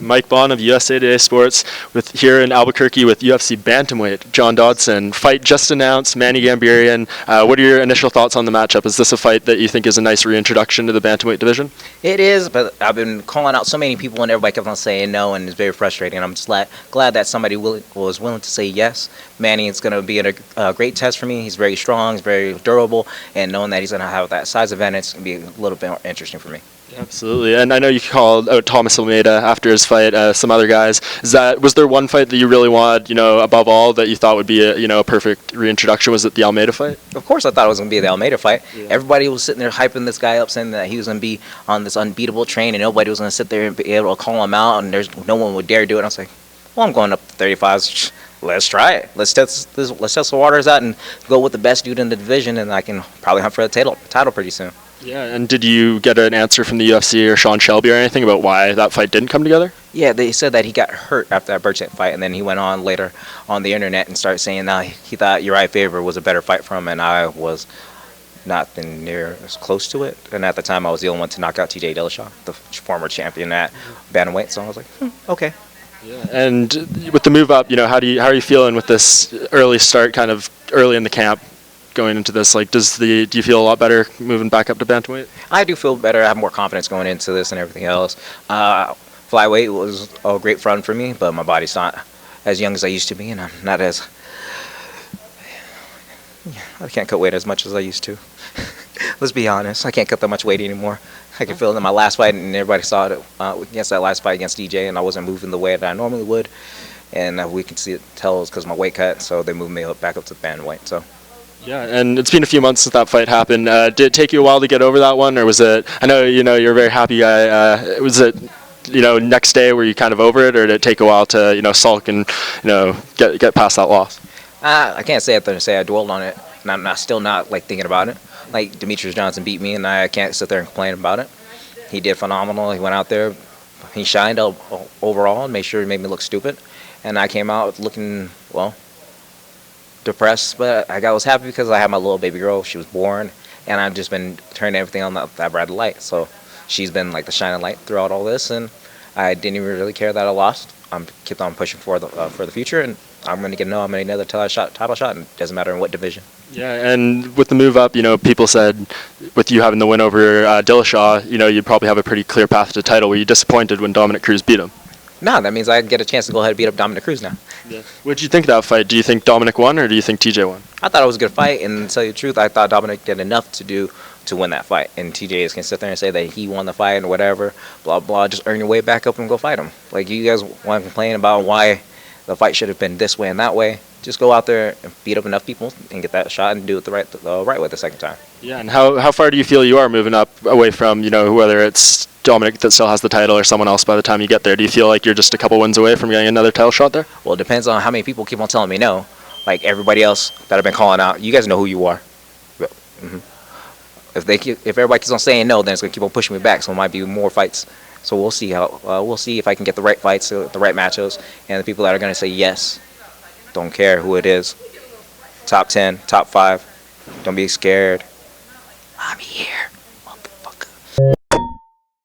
Mike Bond of USA Today Sports here in Albuquerque with UFC bantamweight John Dodson. Fight just announced, Manny Gambarian. What are your initial thoughts on the matchup? Is this a fight that you think is a nice reintroduction to the bantamweight division? It is, but I've been calling out so many people and everybody kept on saying no, and it's very frustrating. I'm just glad that somebody was willing to say yes. Manny is going to be a great test for me. He's very strong, he's very durable, and knowing that he's going to have that size advantage is going to be a little bit more interesting for me. Absolutely, and I know you called out Thomas Almeida after his fight, some other guys. Was there one fight that you really wanted, above all, that you thought would be a perfect reintroduction? Was it the Almeida fight? Of course I thought it was going to be the Almeida fight. Yeah. Everybody was sitting there hyping this guy up, saying that he was going to be on this unbeatable train, and nobody was going to sit there and be able to call him out, and no one would dare do it. And I was like, well, I'm going up to 35s. Let's try it. Let's test the waters out and go with the best dude in the division, and I can probably hunt for the title pretty soon. Yeah, and did you get an answer from the UFC or Sean Shelby or anything about why that fight didn't come together? Yeah, they said that he got hurt after that Burchett fight, and then he went on later on the internet and started saying he thought Uriah Faber was a better fight for him, and I was not near as close to it. And at the time, I was the only one to knock out TJ Dillashaw, the former champion at bantamweight. So I was like, okay. Yeah, and with the move up, how are you feeling with this early start, kind of early in the camp? Going into this, do you feel a lot better moving back up to bantamweight? I do feel better. I have more confidence going into this and everything else. Flyweight was a great fun for me, but my body's not as young as I used to be, and I'm not as... I can't cut weight as much as I used to. Let's be honest. I can't cut that much weight anymore. I can feel it in my last fight, and everybody saw it against that last fight against DJ, and I wasn't moving the way that I normally would, and we can tell it was because of my weight cut, so they moved me back up to bantamweight. So. Yeah, and it's been a few months since that fight happened. Did it take you a while to get over that one, or was it? I know you're a very happy guy. Was it next day were you kind of over it, or did it take a while to sulk and get past that loss? I can't say I dwelled on it, and I'm still not thinking about it. Like Demetrius Johnson beat me, and I can't sit there and complain about it. He did phenomenal. He went out there, he shined overall, and made sure he made me look stupid, and I came out looking depressed, but I was happy because I had my little baby girl. She was born, and I've just been turning everything on that bright light. So she's been like the shining light throughout all this, and I didn't even really care that I lost. I'm kept on pushing for the future, and I'm going to get another title shot, and it doesn't matter in what division. Yeah, and with the move up, people said with you having the win over Dillashaw, you'd probably have a pretty clear path to the title. Were you disappointed when Dominic Cruz beat him? No, that means I get a chance to go ahead and beat up Dominic Cruz now. Yeah. What did you think of that fight? Do you think Dominic won, or do you think TJ won? I thought it was a good fight, and to tell you the truth, I thought Dominic did enough to win that fight. And TJ is going to sit there and say that he won the fight and whatever, blah, blah, just earn your way back up and go fight him. You guys want to complain about why the fight should have been this way and that way, just go out there and beat up enough people and get that shot and do it the right way the second time. Yeah, and how far do you feel you are moving up away from, whether it's Dominic that still has the title or someone else by the time you get there? Do you feel like you're just a couple wins away from getting another title shot there? Well, it depends on how many people keep on telling me no. Like everybody else that I've been calling out, you guys know who you are. If everybody keeps on saying no, then it's going to keep on pushing me back, so it might be more fights. So we'll see we'll see if I can get the right fights, the right matchups, and the people that are going to say yes. Don't care who it is. Top 10, top 5. Don't be scared. I'm here.